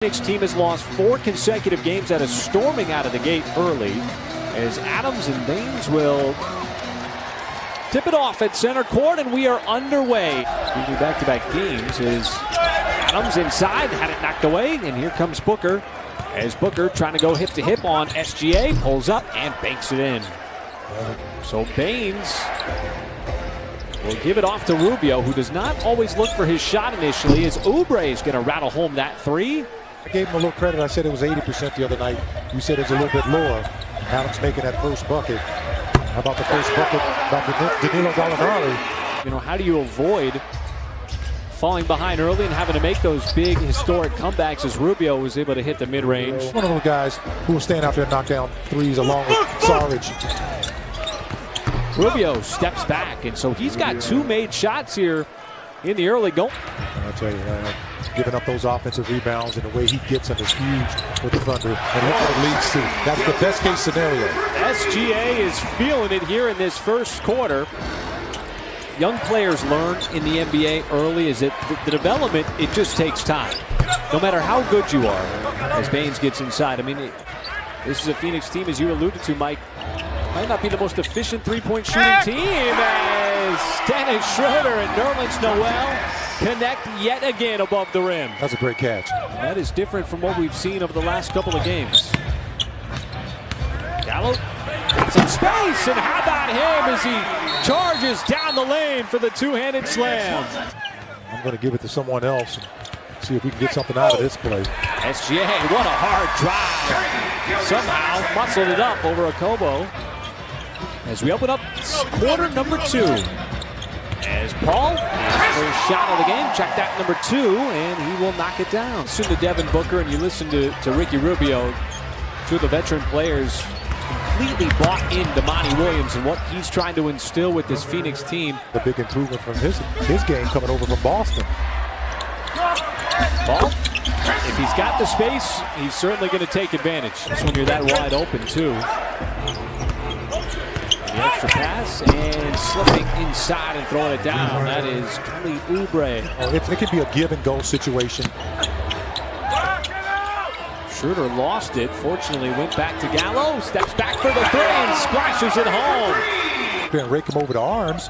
Phoenix team has lost 4 consecutive games that is storming out of the gate early as Adams and Baines will tip it off at center court, and we are underway. Back-to-back games is Adams inside, had it knocked away, and here comes Booker as Booker trying to go hip-to-hip on SGA, pulls up and banks it in. So Baines will give it off to Rubio, who does not always look for his shot initially, as Oubre is going to rattle home that three. I gave him a little credit. I said it was 80% the other night. You said it's a little bit lower. Adams making that first bucket. How about the first bucket by Danilo Gallinari? You know, how do you avoid falling behind early and having to make those big historic comebacks as Rubio was able to hit the mid-range? One of those guys who will stand out there and knock down threes along with Sarge. Rubio steps back, and so he's got 2 made shots here in the early going. I'll tell you, giving up those offensive rebounds and the way he gets them is huge for the Thunder. And look what it leads to. That's the best case scenario. SGA is feeling it here in this first quarter. Young players learn in the NBA early is that the development, it just takes time. No matter how good you are, as Baines gets inside. I mean, this is a Phoenix team, as you alluded to, Mike, might not be the most efficient three-point shooting team as Dennis Schroeder and Nerlens Noel connect yet again above the rim. That's a great catch. That is different from what we've seen over the last couple of games. Gallo got some space, and how about him as he charges down the lane for the two-handed slam. I'm going to give it to someone else and see if we can get something out of this play. SGA, what a hard drive. Somehow muscled it up over Okobo. As we open up quarter number 2. As Paul, his first shot of the game, check that number 2, and he will knock it down. Soon to Devin Booker, and you listen to Ricky Rubio, 2 of the veteran players completely bought into Monty Williams and what he's trying to instill with this Phoenix team. The big improvement from his game coming over from Boston. Paul, if he's got the space, he's certainly going to take advantage. That's when you're that wide open, too. The extra pass and slipping inside and throwing it down. That is Kelly Oubre. Oh, it could be a give-and-go situation. Schroeder lost it. Fortunately, went back to Gallo. Steps back for the 3 and splashes it home. Going to rake him over the arms.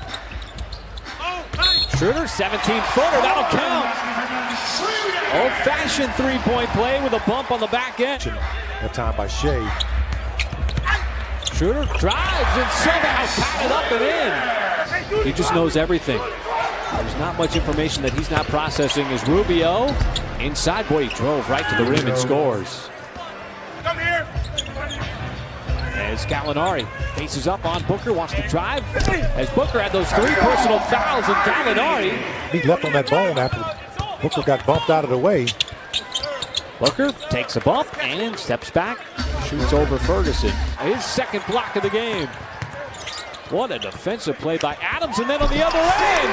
Schroeder, 17-footer. That'll count. Old-fashioned three-point play with a bump on the back end. That time by Shea. Schroeder drives and somehow patted up and in. He just knows everything. There's not much information that he's not processing as Rubio inside. Boy, he drove right to the rim and scores. Come here. As Gallinari faces up on Booker, wants to drive. As Booker had those 3 personal fouls, and Gallinari. He left on that bone after Booker got bumped out of the way. Booker takes a bump and steps back. Shoots over Ferguson. His second block of the game. What a defensive play by Adams, and then on the other end,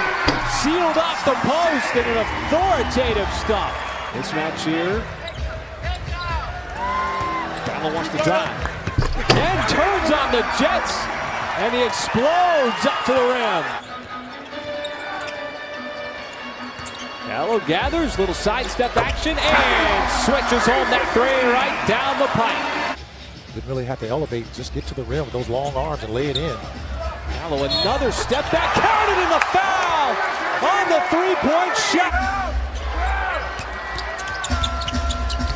sealed off the post in an authoritative stuff. This match here. Gallo wants to drive. And turns on the Jets, and he explodes up to the rim. Gallo gathers, little sidestep action, and switches home that 3 right down the pipe. Didn't really have to elevate, just get to the rim with those long arms and lay it in. Gallo, another step back, counted in the foul on the 3-point shot.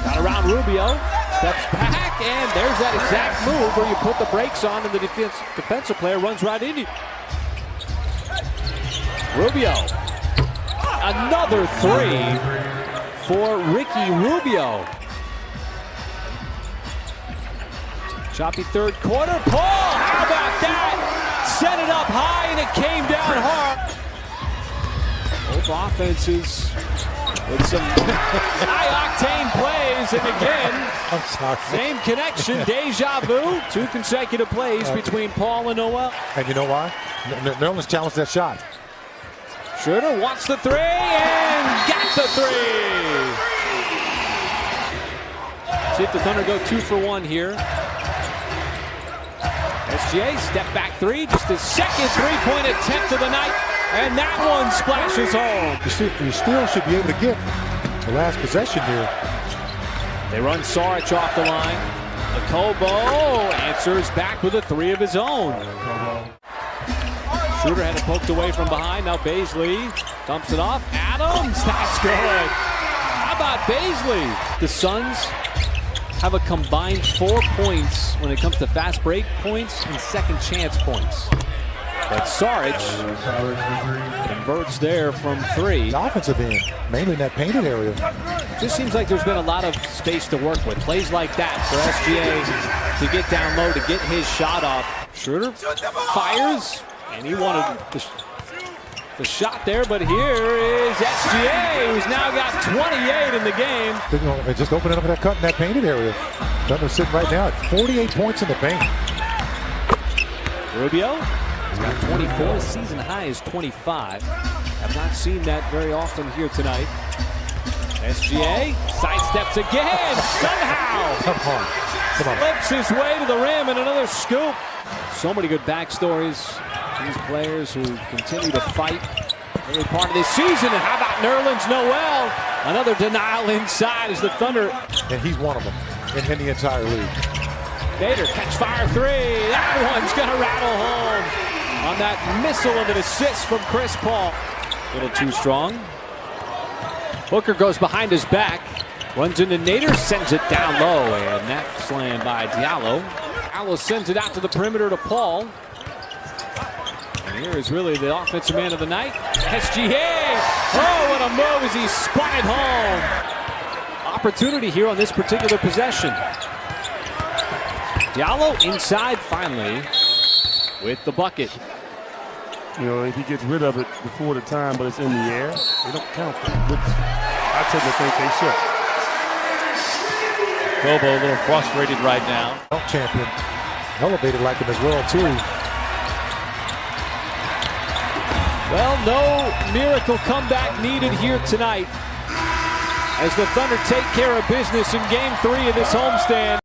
Got around Rubio, steps back, and there's that exact move where you put the brakes on and the defensive player runs right into you. Rubio, another 3 for Ricky Rubio. Choppy third quarter. Paul, how about that? Set it up high, and it came down hard. Both offenses with some high-octane plays, and again, same connection, deja vu. 2 consecutive plays between Paul and Noel. And you know why? Nerlens challenged that shot. Schroeder wants the 3 and got the 3. See if the Thunder go 2 for 1 here. SGA, step back 3, just his second 3-point attempt of the night, and that one splashes home. You still should be able to get the last possession here. They run Saric off the line. Okobo answers back with a three of his own. Schroeder had it poked away from behind. Now Baisley dumps it off. Adams, that's good. How about Baisley? The Suns have a combined 4 points when it comes to fast break points and second chance points. But Saric converts there from three. The offensive end, mainly in that painted area. Just seems like there's been a lot of space to work with. Plays like that for SGA to get down low, to get his shot off. Schroeder fires, and he wanted the shot there, but here is SGA, who's now got 28 in the game. Just opening up that cut in that painted area. Thunder sitting right now at 48 points in the paint. Rubio has got 24. His season high is 25. I've not seen that very often here tonight. SGA sidesteps again, somehow. Come on. Slips his way to the rim and another scoop. So many good backstories. These players who continue to fight every part of this season. And how about Nerlens Noel? Another denial inside as the Thunder. And he's one of them in the entire league. Nader, catch fire three. That one's going to rattle home on that missile of an assist from Chris Paul. A little too strong. Booker goes behind his back. Runs into Nader, sends it down low. And that slam by Diallo. Diallo sends it out to the perimeter to Paul. And here is really the offensive man of the night. SGA. Oh, what a move as he spun it home. Opportunity here on this particular possession. Diallo inside finally with the bucket. You know, if he gets rid of it before the time, but it's in the air, they don't count that, which I tend to think they should. Bobo a little frustrated right now. Champion, elevated like him as well, too. Well, no miracle comeback needed here tonight as the Thunder take care of business in Game 3 of this homestand.